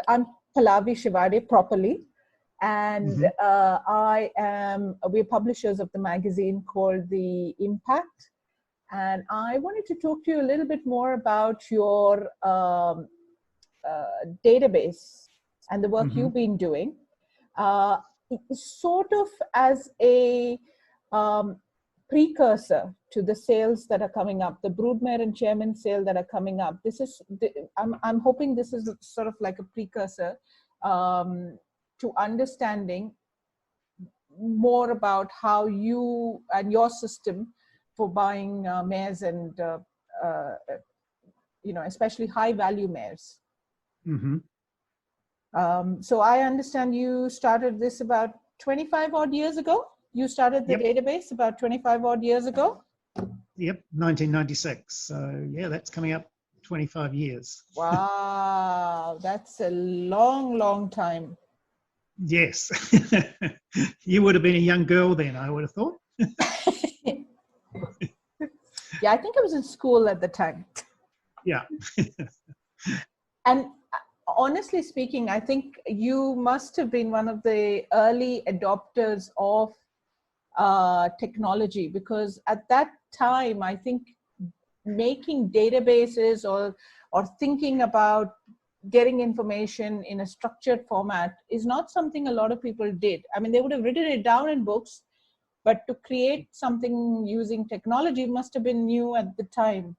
I'm Pallavi Shivade properly, and we're publishers of the magazine called The Impact. And I wanted to talk to you a little bit more about your database and the work you've been doing, sort of as a precursor to the sales that are coming up, the Broodmare and Chairman sale that are coming up. This is, I'm hoping this is sort of like a precursor to understanding more about how you and your system for buying mares and, especially high value mares. So I understand you started this about 25 odd years ago. You started the database about 25 odd years ago? Yep, 1996. So yeah, that's coming up 25 years. Wow, that's a long, long time. Yes. You would have been a young girl then, I would have thought. Yeah, I think I was in school at the time. Yeah. And honestly speaking, I think you must have been one of the early adopters of technology, because at that time, I think making databases or thinking about getting information in a structured format is not something a lot of people did. I mean, they would have written it down in books, but to create something using technology must have been new at the time.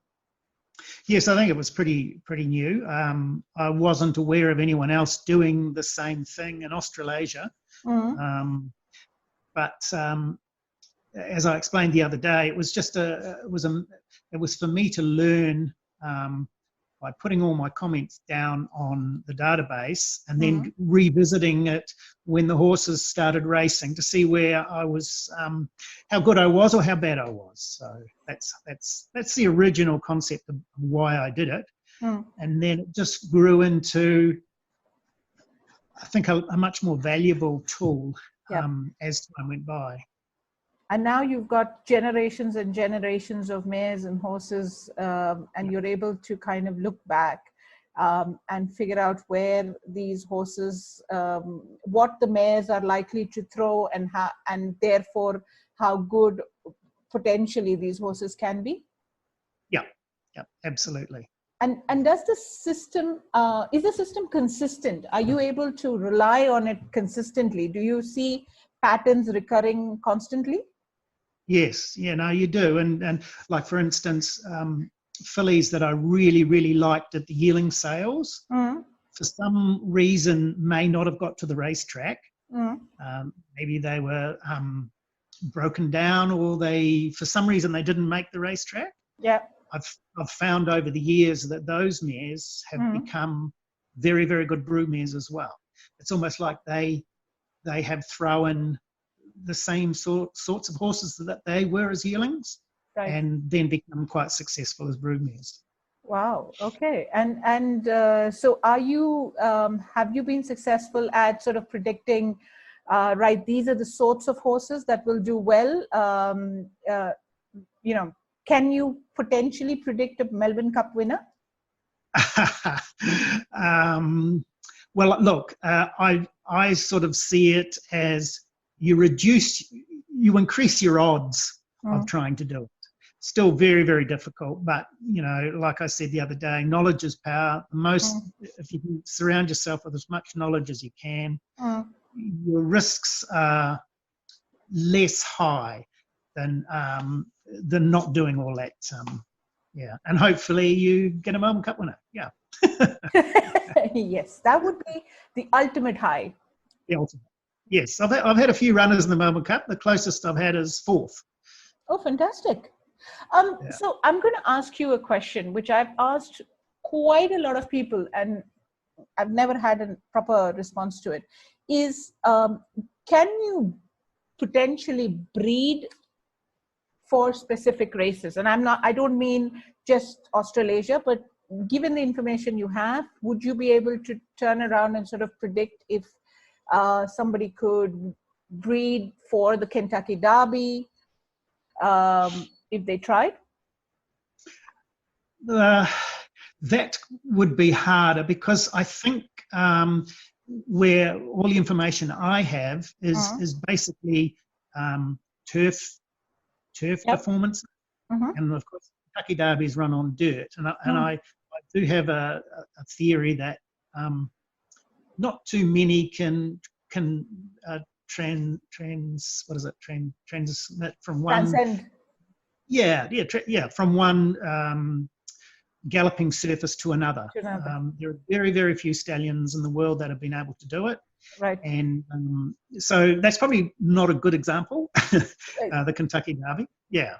Yes, I think it was pretty new. I wasn't aware of anyone else doing the same thing in Australasia. But as I explained the other day, it was just it was for me to learn by putting all my comments down on the database and then revisiting it when the horses started racing to see where I was, how good I was or how bad I was. So that's the original concept of why I did it. And then it just grew into, I think, a much more valuable tool as time went by. And now you've got generations and generations of mares and horses, and you're able to kind of look back and figure out where these horses, what the mares are likely to throw, and how, and therefore how good potentially these horses can be. Yeah, absolutely. And does the system, is the system consistent? Are you able to rely on it consistently? Do you see patterns recurring constantly? Yes, yeah, no, you do. And like, for instance, fillies that I really liked at the yearling sales, for some reason may not have got to the racetrack. Maybe they were broken down, or for some reason they didn't make the racetrack. Yeah. I've found over the years that those mares have become very good broodmares as well. It's almost like they have thrown the same sorts of horses that they were as yearlings, and then become quite successful as broodmares. Wow. Okay. And so are you, have you been successful at sort of predicting, right, these are the sorts of horses that will do well? Can you potentially predict a Melbourne Cup winner? Well, look, I sort of see it as you increase your odds of trying to do it. Still very difficult, but like I said the other day, knowledge is power. If you can surround yourself with as much knowledge as you can, your risks are less high than not doing all that. And hopefully you get a Melbourne Cup winner. Yeah. Yes, that would be the ultimate high. The ultimate. Yes, I've had a few runners in the Melbourne Cup. The closest I've had is 4th. Oh, fantastic. So I'm going to ask you a question, which I've asked quite a lot of people, and I've never had a proper response to it, is can you potentially breed for specific races? And I don't mean just Australasia, but given the information you have, would you be able to turn around and sort of predict if somebody could breed for the Kentucky Derby if they tried? that would be harder, because I think where all the information I have is basically turf performance, and of course Kentucky Derbies run on dirt, and I do have a theory that not too many can transmit from one Transcend. From one galloping surface to another. There are very, very few stallions in the world that have been able to do it. Right. And so that's probably not a good example, the Kentucky Derby. Yeah.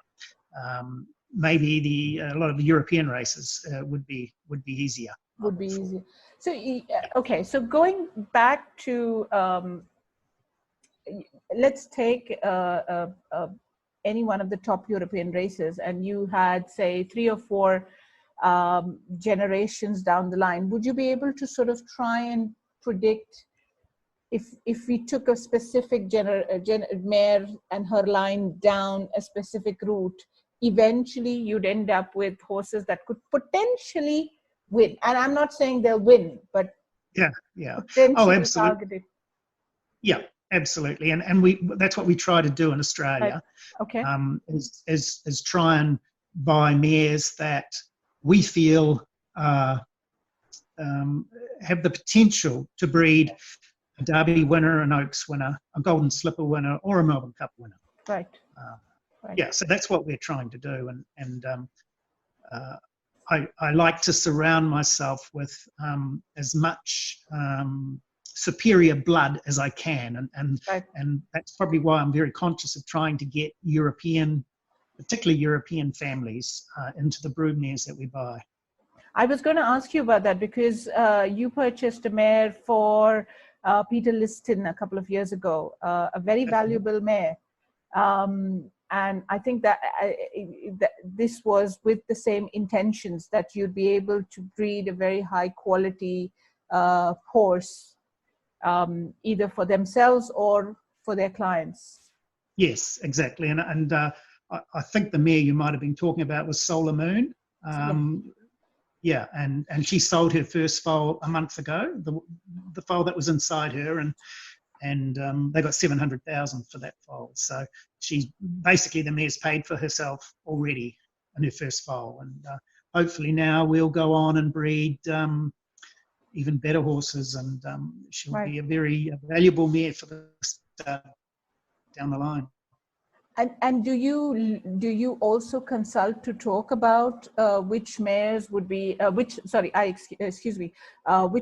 Maybe a lot of the European races would be easier. Would be easier. So, okay, so going back to, let's take any one of the top European races, and you had, say, 3 or 4 generations down the line. Would you be able to sort of try and predict if we took a specific mare and her line down a specific route, eventually you'd end up with horses that could potentially win? And I'm not saying they'll win, but potentially targeted. Yeah, absolutely. And that's what we try to do in Australia. Okay. Is try and buy mares that we feel have the potential to breed a Derby winner, an Oaks winner, a Golden Slipper winner, or a Melbourne Cup winner. Right. Yeah, so that's what we're trying to do, and I like to surround myself with as much superior blood as I can, and that's probably why I'm very conscious of trying to get particularly European families into the broodmares that we buy. I was going to ask you about that, because you purchased a mare for Peter Liston a couple of years ago, a very valuable mare. And I think that this was with the same intentions, that you'd be able to breed a very high quality horse, either for themselves or for their clients. Yes, exactly. And I think the mare you might have been talking about was Solar Moon. Yeah, and she sold her first foal a month ago, the foal that was inside her, and they got $700,000 for that foal. So she's basically, the mare's paid for herself already in her first foal, and hopefully now we'll go on and breed even better horses, and she'll be a very valuable mare for the down the line. And do you also consult to talk about which mares would be which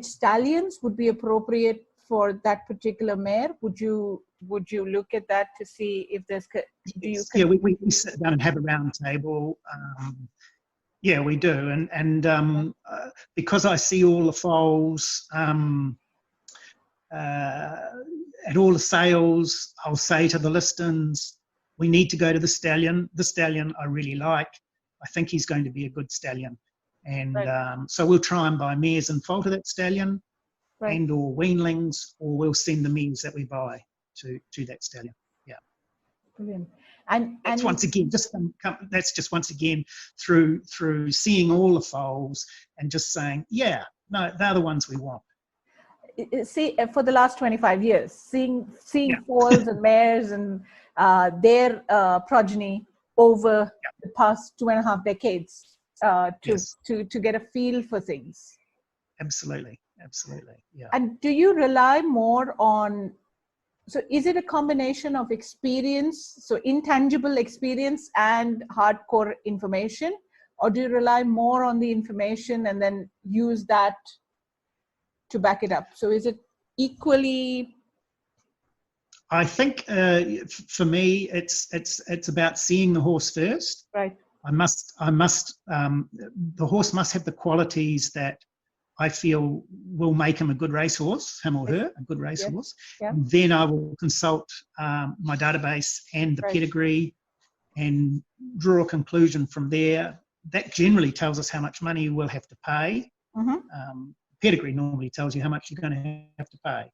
stallions would be appropriate for that particular mare? Would you look at that to see if there's we sit down and have a round table. Yeah, we do, and because I see all the foals at all the sales, I'll say to the listings, we need to go to the stallion. The stallion I really like. I think he's going to be a good stallion. And so we'll try and buy mares and foal to that stallion, and or weanlings, or we'll send the mares that we buy to that stallion. Yeah. Brilliant. And once again, that's just once again through seeing all the foals and just saying, yeah, no, they're the ones we want. See, for the last 25 years, seeing foals and mares and their progeny over the past 2.5 decades to get a feel for things. Absolutely, yeah. And do you rely more on, so is it a combination of experience, so intangible experience and hardcore information, or do you rely more on the information and then use that to back it up? So is it equally? I think for me, it's about seeing the horse first. Right. The horse must have the qualities that I feel will make him a good racehorse, him or her, a good racehorse. Yeah. And then I will consult my database and the pedigree and draw a conclusion from there. That generally tells us how much money we'll have to pay. Pedigree normally tells you how much you're going to have to pay.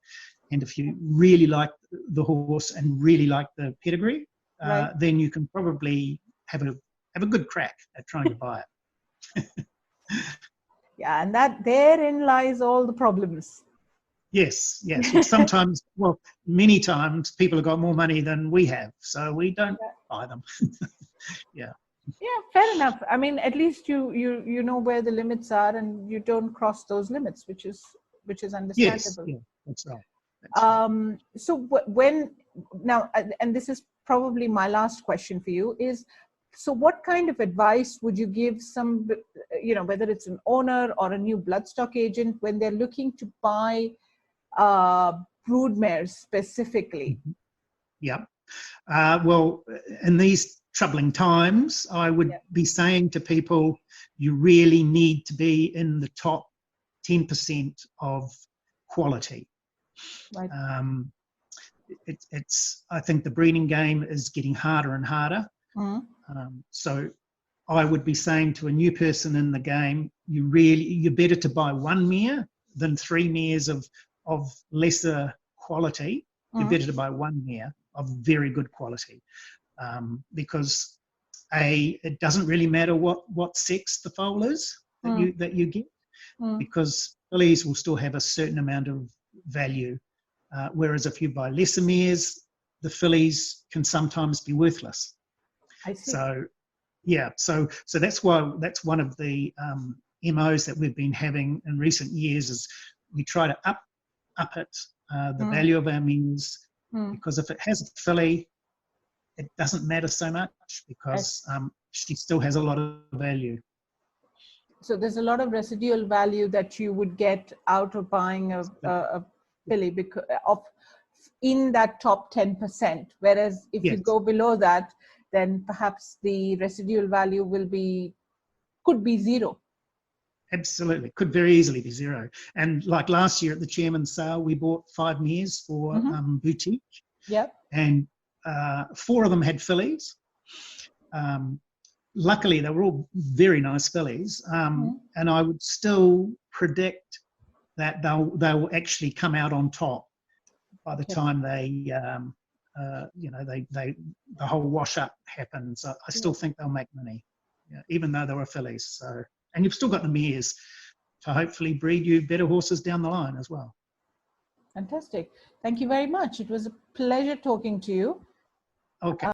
And if you really like the horse and really like the pedigree, then you can probably have a good crack at trying to buy it. Yeah, and that therein lies all the problems. Yes, yes. Which sometimes, well, many times people have got more money than we have, so we don't buy them. Yeah. Yeah, fair enough. I mean, at least you know where the limits are, and you don't cross those limits, which is Yes, understandable. yeah, that's right. That's right. So when now, and this is probably my last question for you, is so what kind of advice would you give some, whether it's an owner or a new bloodstock agent, when they're looking to buy broodmares specifically? Yeah. Well, in these troubling times, I would be saying to people, you really need to be in the top 10% of quality. Right. I think the breeding game is getting harder and harder. So I would be saying to a new person in the game, you're better to buy one mare than 3 mares of lesser quality. You're better to buy one mare of very good quality, because it doesn't really matter what sex the foal is that you get, because fillies will still have a certain amount of value, whereas if you buy lesser mares, the fillies can sometimes be worthless. I see. So yeah, so that's one of the MOs that we've been having in recent years, is we try to up it, the value of our mares, because if it has a filly, it doesn't matter so much, because she still has a lot of value. So there's a lot of residual value that you would get out of buying a filly because of in that top 10%. Whereas if you go below that, then perhaps the residual value could be zero. Absolutely, could very easily be zero. And like last year at the chairman's sale, we bought 5 mares for boutique. Yep. And 4 of them had fillies. Luckily, they were all very nice fillies, and I would still predict that they will actually come out on top by the time the whole wash up happens. I still think they'll make money, even though they were fillies. So, and you've still got the mares to hopefully breed you better horses down the line as well. Fantastic. Thank you very much. It was a pleasure talking to you. Okay.